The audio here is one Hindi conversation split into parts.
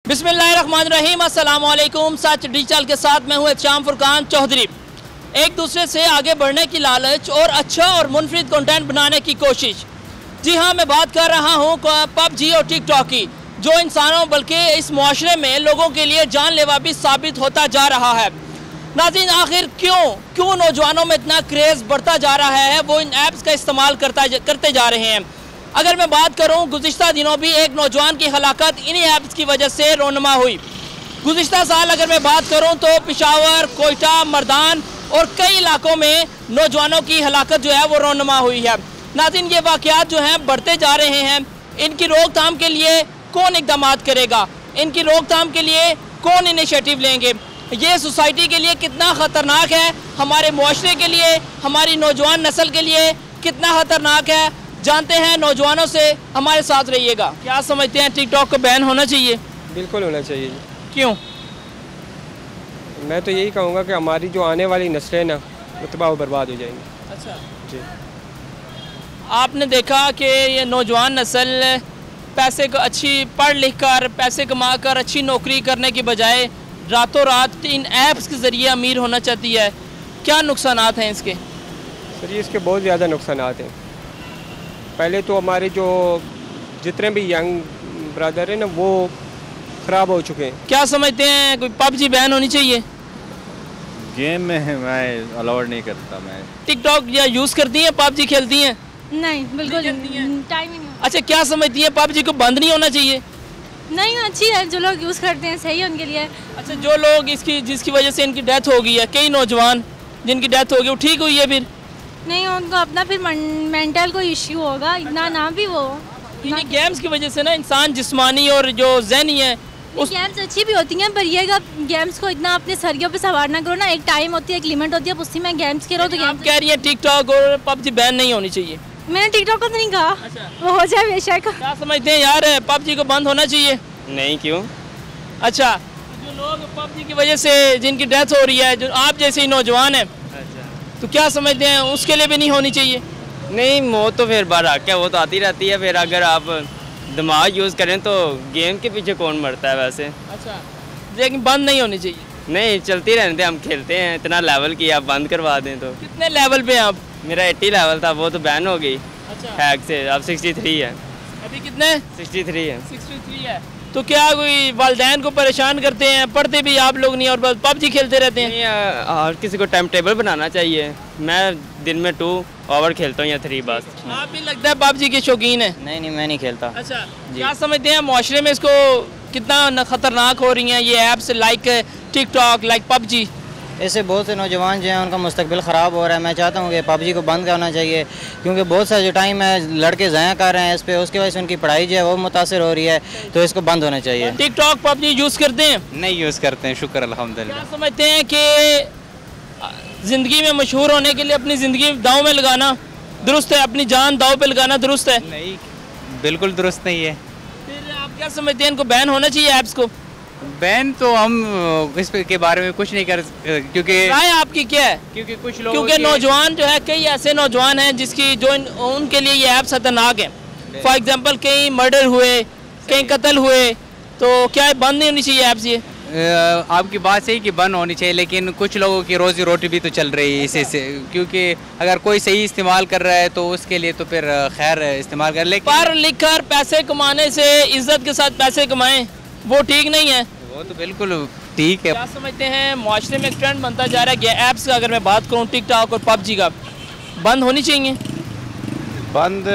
बिस्मिल्लाहिर्रहमानिर्रहीम, अस्सलाम वालेकुम। सच डिजिटल के साथ मैं हूँ शाम फुरकान चौधरी। एक दूसरे से आगे बढ़ने की लालच और अच्छा और मुनफरिद कंटेंट बनाने की कोशिश। जी हाँ, मैं बात कर रहा हूँ पबजी और टिकटॉक की, जो इंसानों बल्कि इस मुआशरे में लोगों के लिए जानलेवा भी साबित होता जा रहा है। नाज़रीन, आखिर क्यों नौजवानों में इतना क्रेज़ बढ़ता जा रहा है, वो इन ऐप्स का इस्तेमाल करते जा रहे हैं। अगर मैं बात करूं, गुज़िश्ता दिनों भी एक नौजवान की हलाकत इन्हीं ऐप्स की वजह से रोनुमा हुई। गुज़िश्ता साल अगर मैं बात करूं तो पेशावर, कोयटा, मर्दान और कई इलाकों में नौजवानों की हलाकत जो है वो रोनुमा हुई है। नाज़रीन, ये वाक़यात जो हैं बढ़ते जा रहे हैं। इनकी रोकथाम के लिए कौन इक़दाम करेगा, इनकी रोकथाम के लिए कौन इनिशिएटिव लेंगे, ये सोसाइटी के लिए कितना ख़तरनाक है, हमारे मुआशरे के लिए, हमारी नौजवान नस्ल के लिए कितना ख़तरनाक है, जानते हैं नौजवानों से। हमारे साथ रहिएगा। क्या समझते हैं, टिकटॉक को बैन होना चाहिए? बिल्कुल होना चाहिए। क्यों? मैं तो यही कहूँगा कि हमारी जो आने वाली नस्लें ना वो तबाह बर्बाद हो जाएंगी। अच्छा जी, आपने देखा कि ये नौजवान नस्ल पैसे को अच्छी पढ़ लिख कर पैसे कमा कर अच्छी नौकरी करने की बजाय रातों रात इन ऐप्स के ज़रिए अमीर होना चाहती है। क्या नुकसानात हैं इसके? सर ये इसके बहुत ज़्यादा नुकसानात हैं। पहले तो हमारे जो जितने भी यंग ब्रदर हैं ना वो ख़राब हो चुके हैं। क्या समझते हैं, कोई पबजी बैन होनी चाहिए? गेम में मैं अलाउड नहीं करता। मैं टिकटॉक या यूज़ करती हैं, पबजी खेलती हैं? नहीं, बिल्कुल नहीं करती हैं। टाइम ही नहीं होता। अच्छा, क्या समझती हैं, पबजी को बंद नहीं होना चाहिए? नहीं, अच्छी है, जो लोग यूज़ करते हैं सही है उनके लिए। अच्छा, जो लोग जिसकी वजह से इनकी डेथ हो गई है, कई नौजवान जिनकी डेथ हो गई, वो ठीक हुई है? फिर नहीं, उनको अपना फिर मेंटल कोई इश्यू होगा, इतना ना भी वो। इन्हीं गेम्स की वजह से ना इंसान जिस्मानी और जो ज़हनी है उस गेम्स अच्छी भी होती हैं, पर ये गेम्स को इतना अपने सरियों पे सवार ना करो ना। एक टाइम होती है, एक लिमिट होती है, उसी में गेम्स खेलो। तो आप कह रही है टिकटॉक और पबजी बैन नहीं होनी चाहिए? मैंने टिकटॉक को तो नहीं कहा। अच्छा, वो हो जाए बेशक। क्या समझते हैं यार, पबजी को बंद होना चाहिए? नहीं, क्यों? अच्छा, जो लोग पबजी की वजह से जिनकी डेथ हो रही है, जो आप जैसे ही नौजवान हैं, तो क्या समझते हैं उसके लिए भी नहीं होनी चाहिए? नहीं, मौत तो फिर बार क्या वो तो आती रहती है। फिर अगर आप दिमाग यूज़ करें तो गेम के पीछे कौन मरता है वैसे। अच्छा, लेकिन बंद नहीं होनी चाहिए? नहीं, चलती रहने दें, हम खेलते हैं। इतना लेवल की आप बंद करवा दें तो। कितने लेवल पे हैं आप? मेरा 80 लेवल था, वो तो बैन हो गई अच्छा, हैक से। अब 63 है। अभी कितने? 63 है। 63 है। तो क्या कोई वालिदैन को परेशान करते हैं? पढ़ते भी आप लोग नहीं और बस पबजी खेलते रहते हैं? नहीं, हर किसी को टाइम टेबल बनाना चाहिए। मैं दिन में 2 ओवर खेलता हूँ या 3 बस। आप भी लगता है पबजी के शौकीन है? नहीं, मैं नहीं खेलता। अच्छा, क्या समझते हैं मुआशरे में इसको कितना ख़तरनाक हो रही हैं ये apps like TikTok, like PUBG? ऐसे बहुत से नौजवान जो हैं उनका मुस्तकबिल ख़राब हो रहा है। मैं चाहता हूँ कि पबजी को बंद करना चाहिए, क्योंकि बहुत सा जो टाइम है लड़के ज़ाया कर रहे हैं इस पर, उसकी वजह से उनकी पढ़ाई जो है वो मुतासर हो रही है। तो इसको बंद होना चाहिए। टिकटॉक पबजी यूज़ करते हैं? नहीं यूज़ करते हैं, शुक्र अल्हम्दुलिल्लाह। क्या समझते हैं कि ज़िंदगी में मशहूर होने के लिए अपनी ज़िंदगी दांव में लगाना दुरुस्त है, अपनी जान दांव पे लगाना दुरुस्त है? नहीं, बिल्कुल दुरुस्त नहीं है। फिर आप क्या समझते हैं, इनको बैन होना चाहिए ऐप्स को? बैन तो हम इस के बारे में कुछ नहीं कर, क्योंकि राय आपकी क्या है? क्योंकि कुछ लोग क्योंकि नौजवान जो है, कई ऐसे नौजवान हैं जिसकी उनके लिए ये ऐप्स खतरनाक हैं। फॉर एग्जांपल कई मर्डर हुए, कई कत्ल हुए, तो क्या बंद नहीं होनी चाहिए ऐप्स ये? आपकी बात सही कि बंद होनी चाहिए, लेकिन कुछ लोगों की रोजी रोटी भी तो चल रही है इसी से। क्योंकि अगर कोई सही इस्तेमाल कर रहा है तो उसके लिए तो फिर खैर इस्तेमाल कर। लेकिन पढ़ लिख कर पैसे कमाने से इज्जत के साथ पैसे कमाएं, वो ठीक नहीं है। वो तो बिल्कुल ठीक है। क्या समझते हैं, मुआशरे में एक ट्रेंड बनता जा रहा है ऐप्स का, अगर मैं बात करूँ टिकटॉक और पबजी का, बंद होनी चाहिए? बंद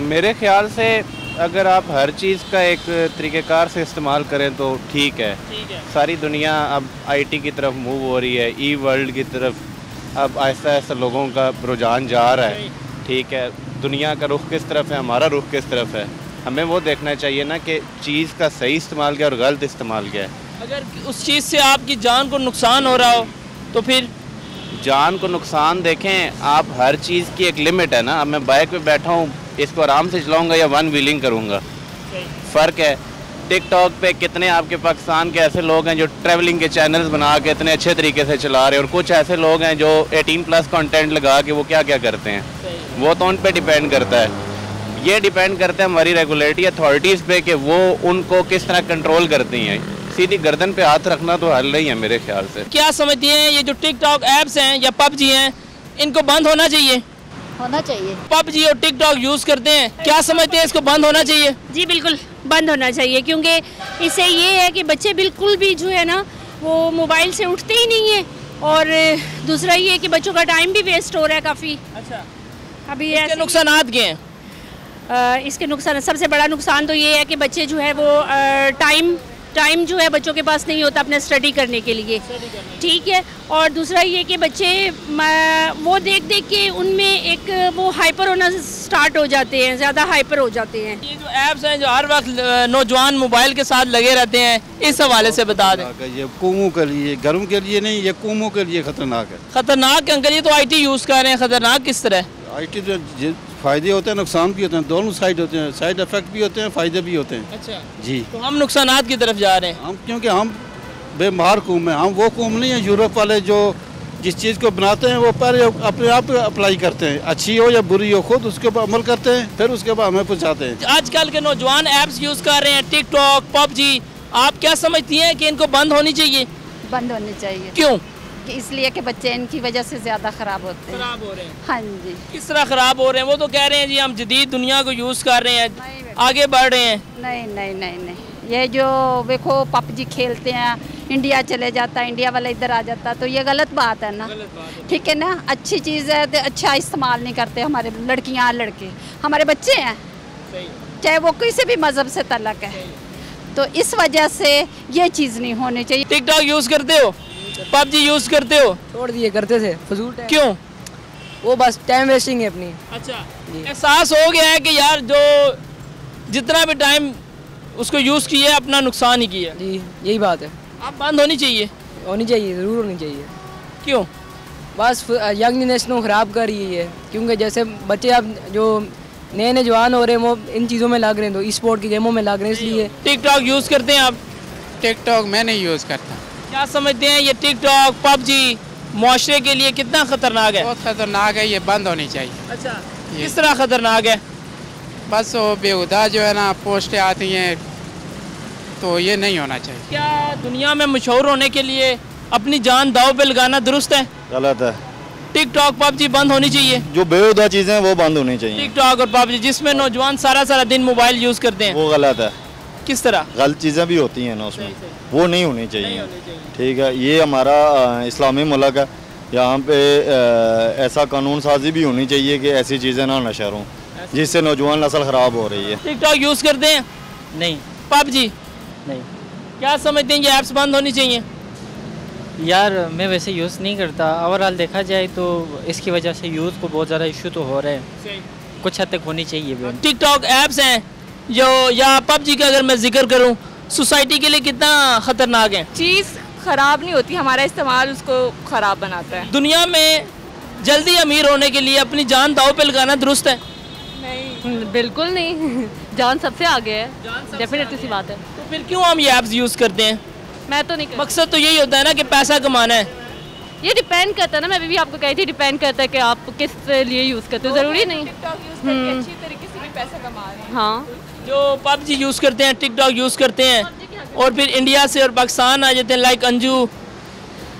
मेरे ख्याल से अगर आप हर चीज़ का एक तरीक़ेकार से इस्तेमाल करें तो ठीक है। सारी दुनिया अब आईटी की तरफ मूव हो रही है, ई वर्ल्ड की तरफ अब आहिस्ता आहिस्ता लोगों का रुझान जा रहा है। ठीक है, दुनिया का रुख किस तरफ है, हमारा रुख किस तरफ है, हमें वो देखना चाहिए ना कि चीज़ का सही इस्तेमाल क्या और गलत इस्तेमाल क्या है। अगर उस चीज़ से आपकी जान को नुकसान हो रहा हो तो फिर? जान को नुकसान देखें, आप हर चीज़ की एक लिमिट है ना। अब मैं बाइक पे बैठा हूँ, इसको आराम से चलाऊँगा या वन व्हीलिंग करूँगा, फ़र्क है। टिकटॉक पे कितने आपके पाकिस्तान के ऐसे लोग हैं जो ट्रैवलिंग के चैनल्स बना के इतने अच्छे तरीके से चला रहे हैं, और कुछ ऐसे लोग हैं जो 18+ कंटेंट लगा के वो क्या क्या करते हैं, वो तो उन पे डिपेंड करता है। ये डिपेंड करता है हमारी रेगुलेटरी अथॉरिटीज़ पे कि वो उनको किस तरह कंट्रोल करती हैं। सीधी गर्दन पे हाथ रखना तो हल नहीं है मेरे ख्याल से। क्या समझती हैं ये जो टिकटॉक ऐप्स हैं या पबजी हैं, इनको बंद होना चाहिए? होना चाहिए। पबजी और टिकटॉक यूज़ करते हैं, क्या समझते हैं इसको बंद होना चाहिए? जी बिल्कुल बंद होना चाहिए, क्योंकि इससे ये है कि बच्चे बिल्कुल भी जो है ना वो मोबाइल से उठते ही नहीं है, और दूसरा ये है कि बच्चों का टाइम भी वेस्ट हो रहा है काफ़ी। अच्छा, अभी इसके नुकसानात क्या हैं? इसके नुकसान, सबसे बड़ा नुकसान तो ये है कि बच्चे जो है वो टाइम जो है बच्चों के पास नहीं होता अपने स्टडी करने के लिए, ठीक है। और दूसरा ये कि बच्चे वो देख देख के उनमें एक वो हाइपर होना स्टार्ट हो जाते हैं, ज़्यादा हाइपर हो जाते हैं। ये जो ऐप्स हैं जो हर वक्त नौजवान मोबाइल के साथ लगे रहते हैं, इस हवाले से बता दें। ये कौमों के लिए, घरों के लिए नहीं, ये कौमों के लिए खतरनाक है। खतरनाक अंकल, ये तो IT यूज़ कर रहे हैं, खतरनाक किस तरह? IT तो फ़ायदे होते हैं, नुकसान भी होते हैं, दोनों साइड होते हैं, साइड इफेक्ट भी होते हैं, फ़ायदे भी होते हैं। अच्छा जी, तो हम नुकसानात की तरफ जा रहे हैं। हम क्योंकि हम बेमार कौम है, हम वो कौम नहीं है यूरोप वाले जो जिस चीज़ को बनाते हैं वो पहले अपने आप अप्लाई करते हैं, अच्छी हो या बुरी हो, खुद उसके ऊपर अमल करते हैं, फिर उसके बाद हमें पहुँचाते हैं। आजकल के नौजवान ऐप्स यूज़ कर रहे हैं, टिकटॉक, पबजी, आप क्या समझती हैं कि इनको बंद होनी चाहिए? बंद होनी चाहिए। क्यों? इसलिए कि बच्चे इनकी वजह से ज़्यादा ख़राब होते हैं। खराब हो रहे हैं? हाँ जी। किस तरह खराब हो रहे हैं? वो तो कह रहे हैं जी हम जदीद दुनिया को यूज़ कर रहे हैं, आगे बढ़ रहे हैं। नहीं नहीं नहीं नहीं, ये जो देखो पबजी खेलते हैं, इंडिया चले जाता है, इंडिया वाला इधर आ जाता, तो ये गलत बात है ना। ठीक है ना, अच्छी चीज़ है तो अच्छा इस्तेमाल नहीं करते हमारे लड़कियाँ लड़के, हमारे बच्चे हैं, चाहे वो किसी भी मज़हब से तल्लक है, तो इस वजह से ये चीज़ नहीं होनी चाहिए। टिकटॉक यूज़ करते हो, पबजी यूज़ करते हो? छोड़ दिए, करते थे फजूल टाइम। क्यों? वो बस टाइम वेस्टिंग है अपनी। अच्छा, एहसास हो गया है कि यार जो जितना भी टाइम उसको यूज़ किया अपना नुकसान ही किया। जी यही बात है। अब बंद होनी चाहिए? होनी चाहिए, ज़रूर होनी चाहिए। क्यों? बस यंग जनरेशन को ख़राब कर रही है, क्योंकि जैसे बच्चे अब जो नए जवान हो रहे हैं वो इन चीज़ों में लग रहे हैं, तो स्पोर्ट की गेमों में लग रहे हैं, इसलिए। टिकटॉक यूज़ करते हैं आप? टिकटॉक मैं नहीं यूज़ करता। क्या समझते हैं ये टिकटॉक, पबजी मुआशरे के लिए कितना खतरनाक है? बहुत खतरनाक है, ये बंद होनी चाहिए। अच्छा, किस तरह खतरनाक है? बस वो बेहुदा जो है ना पोस्टें आती हैं, तो ये नहीं होना चाहिए। क्या दुनिया में मशहूर होने के लिए अपनी जान दाव पे लगाना दुरुस्त है? गलत है। टिकटॉक, पबजी बंद होनी चाहिए। जो बेहुदा चीज़ें हैं वो बंद होनी चाहिए। टिकटॉक और पबजी जिसमें नौजवान सारा दिन मोबाइल यूज़ करते हैं, वो गलत है। किस तरह? गलत चीज़ें भी होती हैं ना उसमें, वो नहीं होनी चाहिए। ठीक है, ये हमारा इस्लामी मुल्क है, यहाँ पे ऐसा कानून साजी भी होनी चाहिए कि ऐसी चीज़ें ना नशर हों जिससे नौजवान नस्ल ख़राब हो रही है। टिकटॉक यूज़ करते हैं? नहीं। पबजी? नहीं। क्या समझते हैं ये ऐप्स बंद होनी चाहिए? यार मैं वैसे यूज़ नहीं करता, ओवरऑल देखा जाए तो इसकी वजह से यूथ को बहुत ज़्यादा इशू तो हो रहे हैं, कुछ हद तक होनी चाहिए। टिकटॉक ऐप्स हैं जो या पबजी का अगर मैं जिक्र करूं, सोसाइटी के लिए कितना ख़तरनाक है? चीज़ ख़राब नहीं होती, हमारा इस्तेमाल उसको ख़राब बनाता है। दुनिया में जल्दी अमीर होने के लिए अपनी जान दाव पे लगाना दुरुस्त है? नहीं, बिल्कुल नहीं। जान सबसे आगे है, डेफिनेटली सी बात है। तो फिर क्यों हम ये ऐप्स यूज़ करते हैं? मैं तो नहीं करती। मकसद तो यही होता है ना कि पैसा कमाना है। ये डिपेंड करता है ना, मैं भी आपको कही थी, डिपेंड करता है कि आप किस लिए यूज़ करते हो, ज़रूरी नहीं। टिकटॉक यूज़ करके अच्छी तरीके से भी पैसा कमा रहे हैं। हाँ, जो पबजी यूज़ करते हैं, टिकटॉक यूज़ करते हैं और फिर इंडिया से और पाकिस्तान आ जाते हैं, लाइक अंजू।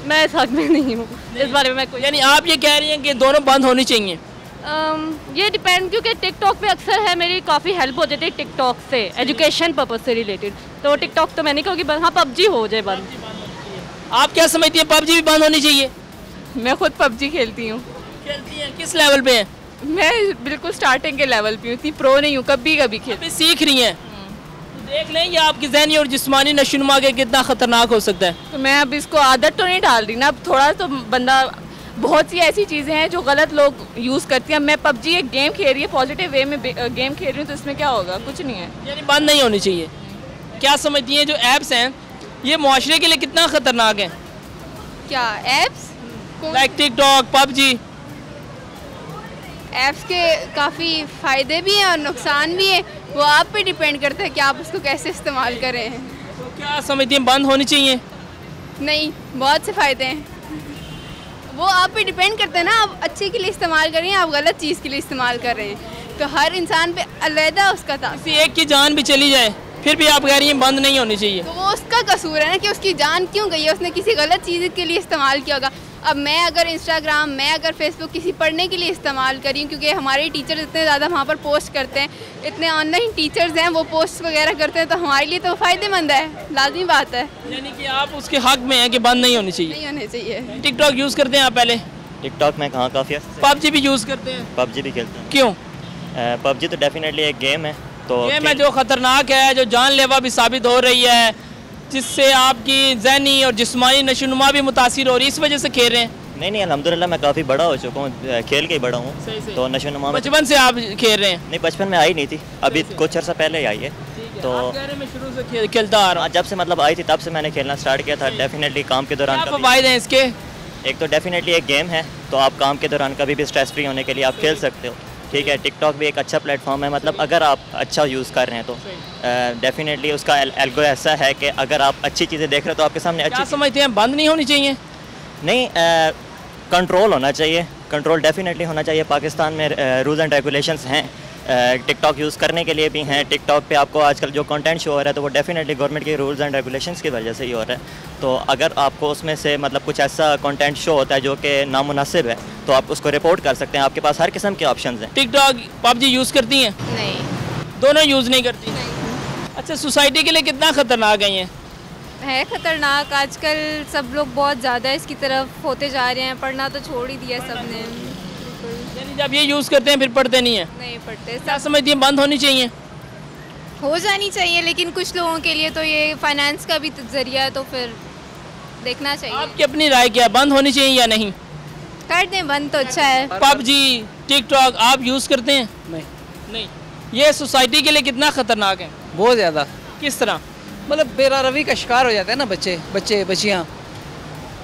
मैं इस हक में नहीं हूँ, इस बारे में मैं कोई। यानी आप ये कह रही हैं कि दोनों बंद होनी चाहिए? ये डिपेंड, क्योंकि टिकटॉक पे अक्सर है मेरी काफ़ी हेल्प होती थी टिकटॉक से, एजुकेशन पर्पज से रिलेटेड, तो टिकटॉक तो मैं नहीं कहूँगी बंद, हाँ पबजी हो जाए बंद। आप क्या समझती हैं, पबजी भी बंद होनी चाहिए? मैं खुद पबजी खेलती हूँ। खेलती हैं? किस लेवल पे है? मैं बिल्कुल स्टार्टिंग के लेवल पे हूँ, इतनी प्रो नहीं हूँ, कभी कभी खेलती। सीख रही हैं? तो देख लें ये आपकी ज़हनी और जिस्मानी नशोनुमा के कितना ख़तरनाक हो सकता है। तो मैं अब इसको आदत तो नहीं डाल रही ना, अब थोड़ा तो बंदा, बहुत सी ऐसी चीज़ें हैं जो गलत लोग यूज़ करती हैं। मैं पबजी एक गेम खेल रही है, पॉजिटिव वे में गेम खेल रही हूँ, तो इसमें क्या होगा, कुछ नहीं है। यानी बंद नहीं होनी चाहिए। क्या समझती हैं जो ऐप्स हैं ये मुआशरे के लिए कितना ख़तरनाक है? क्या apps? Like TikTok, PUBG? Apps के काफ़ी फ़ायदे भी हैं और नुकसान भी है, वो आप पे डिपेंड करता है कि आप उसको कैसे इस्तेमाल करें। तो क्या समझती हैं बंद होनी चाहिए? नहीं, बहुत से फ़ायदे हैं, वो आप पे डिपेंड करते हैं ना, आप अच्छे के लिए इस्तेमाल कर रहे हैं, आप गलत चीज़ के लिए इस्तेमाल कर रहे हैं। तो हर इंसान पे अलग उसका था। किसी एक की जान भी चली जाए फिर भी आप कह रही हैं बंद नहीं होनी चाहिए, तो वो उसका कसूर है ना कि उसकी जान क्यों गई है, उसने किसी गलत चीज़ के लिए इस्तेमाल किया होगा। अब मैं अगर इंस्टाग्राम, मैं अगर फेसबुक किसी पढ़ने के लिए इस्तेमाल करी हूँ, क्योंकि हमारे टीचर इतने ज़्यादा वहाँ पर पोस्ट करते हैं, इतने ऑनलाइन टीचर्स हैं वो पोस्ट वगैरह करते हैं, तो हमारे लिए तो फ़ायदेमंद है, लाजमी बात है। यानी कि आप उसके हक में हैं कि बंद नहीं होनी चाहिए। नहीं होनी चाहिए। टिकटॉक यूज़ करते हैं आप पहले? टिकटॉक में कहाँ, काफ़ी पबजी भी यूज़ करते हैं? पबजी भी खेलते हैं। क्यों? पबजी तो डेफिनेटली एक गेम है, तो गेम है जो ख़तरनाक है, जो जानलेवा भी साबित हो रही है, जिससे आपकी ज़हनी और जिस्मानी नशोनुमा भी मुतासिर हो रही है, इस वजह से खेल रहे हैं? नहीं अल्हम्दुलिल्लाह मैं काफ़ी बड़ा हो चुका हूँ, खेल के ही बड़ा हूँ, तो नशोनुमा बचपन से आप खेल रहे हैं? नहीं, बचपन में आई नहीं थी, अभी कुछ अर्सा पहले ही आई है। तो मैं शुरू से खेलता आ रहा हूँ? जब से मतलब आई थी तब से मैंने खेलना स्टार्ट किया था। डेफिनेटली काम के दौरान फ़वाइद हैं इसके? एक तो डेफिनेटली एक गेम है, तो आप काम के दौरान कभी भी स्ट्रेस फ्री होने के लिए आप खेल सकते हो, ठीक है। टिकटॉक भी एक अच्छा प्लेटफॉर्म है, मतलब अगर आप अच्छा यूज़ कर रहे हैं तो डेफिनेटली उसका एल्गो ऐसा है कि अगर आप अच्छी चीज़ें देख रहे हो तो आपके सामने अच्छी। क्या समझते हैं बंद नहीं होनी चाहिए? नहीं, कंट्रोल होना चाहिए, कंट्रोल डेफिनेटली होना चाहिए। पाकिस्तान में रूल्स एंड रेगुलेशंस हैं, टिकटॉक यूज़ करने के लिए भी हैं। टिकटॉक पे आपको आजकल जो कंटेंट शो हो रहा है तो वो डेफिनेटली गवर्नमेंट के रूल्स एंड रेगुलेशंस की वजह से ही हो रहा है। तो अगर आपको उसमें से मतलब कुछ ऐसा कंटेंट शो होता है जो कि नामुनासिब है तो आप उसको रिपोर्ट कर सकते हैं, आपके पास हर किस्म के ऑप्शंस हैं। टिकटॉक पबजी यूज़ करती हैं? नहीं। दोनों यूज़ नहीं करती? अच्छा, सोसाइटी के लिए कितना ख़तरनाक है ख़तरनाक। आजकल सब लोग बहुत ज़्यादा इसकी तरफ होते जा रहे हैं, पढ़ना तो छोड़ ही दिया सब ने। यानी जब ये यूज़ करते हैं फिर पढ़ते नहीं हैं? नहीं पढ़ते। क्या समझती हैं बंद होनी चाहिए? हो जानी चाहिए, लेकिन कुछ लोगों के लिए तो ये फाइनेंस का भी जरिया है, तो फिर देखना चाहिए। आपकी अपनी राय क्या, बंद होनी चाहिए या नहीं? कर दें बंद तो अच्छा है। पबजी, टिकटॉक आप यूज़ करते हैं? नहीं। ये सोसाइटी के लिए कितना ख़तरनाक है? बहुत ज़्यादा। किस तरह? मतलब बेरारवी का शिकार हो जाते हैं ना बच्चियाँ,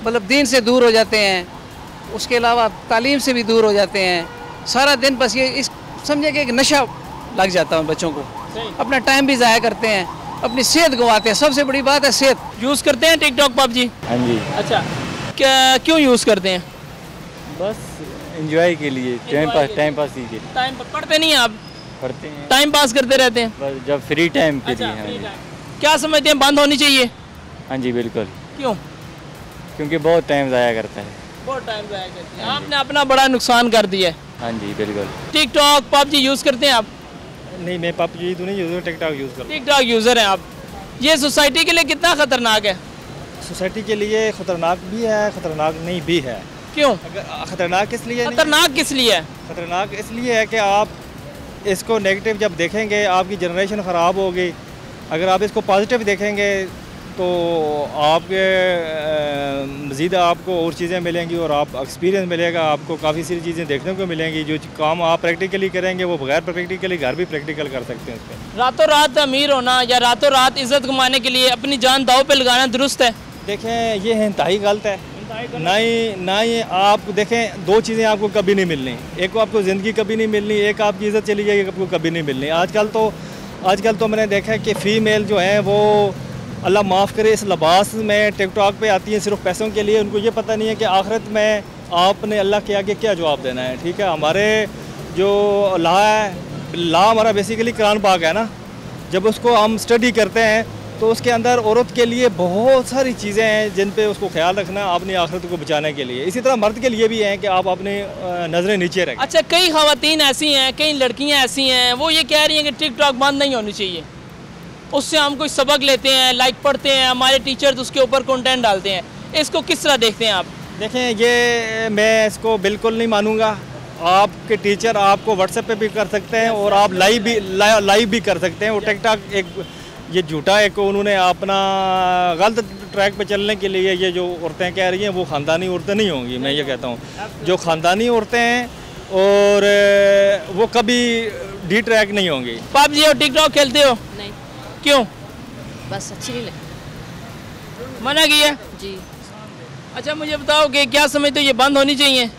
मतलब दीन से दूर हो जाते हैं, उसके अलावा तालीम से भी दूर हो जाते हैं। सारा दिन बस ये इस समझे कि एक नशा लग जाता है बच्चों को, अपना टाइम भी ज़ाया करते हैं, अपनी सेहत गंवाते हैं। सबसे बड़ी बात है सेहत। यूज़ करते हैं टिकटॉक पबजी? हाँ जी। अच्छा, क्यों यूज़ करते हैं? बस एंजॉय के लिए, टाइम पास ही के लिए। टाइम पढ़ते नहीं हैं आप? पढ़ते हैं, टाइम पास करते रहते हैं? बस जब फ्री टाइम के लिए। हाँ जी। क्या समझते हैं बंद होनी चाहिए? हाँ जी बिल्कुल। क्यों? क्योंकि बहुत टाइम ज़ाया करता है। बहुत टाइम ज़ाया करते हैं, आपने अपना बड़ा नुकसान कर दिया है। हाँ जी बिल्कुल। टिकटॉक पबजी यूज़ करते हैं आप? नहीं, मैं पबजी तो नहीं यूज़ करता, टिकटॉक यूज़ करता हूँ। टिकटॉक यूज़र हैं आप। ये सोसाइटी के लिए कितना ख़तरनाक है? सोसाइटी के लिए ख़तरनाक भी है, ख़तरनाक नहीं भी है। क्यों? ख़तरनाक किस लिए? ख़तरनाक किस लिए है? ख़तरनाक इसलिए है कि आप इसको नेगेटिव जब देखेंगे आपकी जनरेशन ख़राब होगी। अगर आप इसको पॉजिटिव देखेंगे तो आपके मज़ीद आपको और चीज़ें मिलेंगी और आप एक्सपीरियंस मिलेगा, आपको काफ़ी सारी चीज़ें देखने को मिलेंगी। जो काम आप प्रैक्टिकली करेंगे वो बगैर प्रैक्टिकली घर भी प्रैक्टिकल कर सकते हैं उस पर। रातों रात अमीर होना या रातों रात इज़्ज़त कमाने के लिए अपनी जान दाव पे लगाना दुरुस्त है? देखें, ये इंतहाई गलत है। ना ही आप देखें, दो चीज़ें आपको कभी नहीं मिलनी। एक को आपको ज़िंदगी कभी नहीं मिलनी, एक आपकी इज़्ज़त चली जाएगी, आपको कभी नहीं मिलनी। आजकल तो मैंने देखा है कि फ़ीमेल जो है वो अल्लाह माफ़ करे इस लिबास में टिकटॉक पे आती हैं सिर्फ पैसों के लिए। उनको ये पता नहीं है कि आखिरत में आपने अल्लाह के आगे क्या जवाब देना है। ठीक है, हमारे जो ला हमारा बेसिकली कुरान पाक है ना, जब उसको हम स्टडी करते हैं तो उसके अंदर औरत के लिए बहुत सारी चीज़ें हैं जिन पे उसको ख्याल रखना अपनी आखिरत को बचाने के लिए। इसी तरह मर्द के लिए भी हैं कि आप अपनी नज़रें नीचे रखें। अच्छा, कई ख़वातीन ऐसी हैं, कई लड़कियां ऐसी हैं, वो ये कह रही हैं कि टिकटॉक बंद नहीं होनी चाहिए, उससे हम कोई सबक लेते हैं, लाइक पढ़ते हैं, हमारे टीचर्स उसके ऊपर कंटेंट डालते हैं। इसको किस तरह देखते हैं आप? देखें, ये मैं इसको बिल्कुल नहीं मानूंगा। आपके टीचर आपको व्हाट्सएप पे भी कर सकते हैं और आप लाइव भी कर सकते हैं। वो टिकटॉक एक ये झूठा एक उन्होंने अपना गलत ट्रैक पे चलने के लिए ये जो औरतें कह रही हैं वो ख़ानदानी औरतें नहीं होंगी। मैं ये कहता हूँ जो ख़ानदानी औरतें हैं और वो कभी डी ट्रैक नहीं होंगी। पबजी और टिकटॉक खेलते हो? नहीं। क्यों? बस अच्छी नहीं लगती। मना किया जी। अच्छा, मुझे बताओ कि क्या समझते हो ये बंद होनी चाहिए?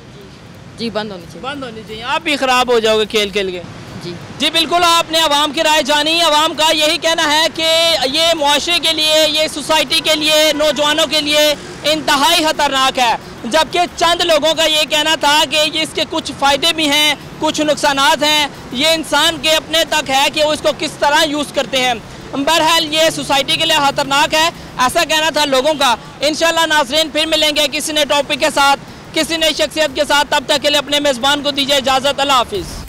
जी बंद होनी चाहिए। बंद होनी चाहिए। आप भी ख़राब हो जाओगे खेल खेल के। जी बिल्कुल, आपने आवाम की राय जानी। आवाम का यही कहना है कि ये मुआशरे के लिए, ये सोसाइटी के लिए, नौजवानों के लिए इंतहाई ख़तरनाक है, जबकि चंद लोगों का ये कहना था कि इसके कुछ फ़ायदे भी हैं, कुछ नुकसानात हैं। ये इंसान के अपने तक है कि वो इसको किस तरह यूज़ करते हैं। बहरहाल ये सोसाइटी के लिए ख़तरनाक है, ऐसा कहना था लोगों का। इंशाल्लाह नाज़रीन फिर मिलेंगे किसी नए टॉपिक के साथ, किसी नई शख्सियत के साथ। तब तक के लिए अपने मेज़बान को दीजिए इजाज़त। अल्लाह हाफिज़।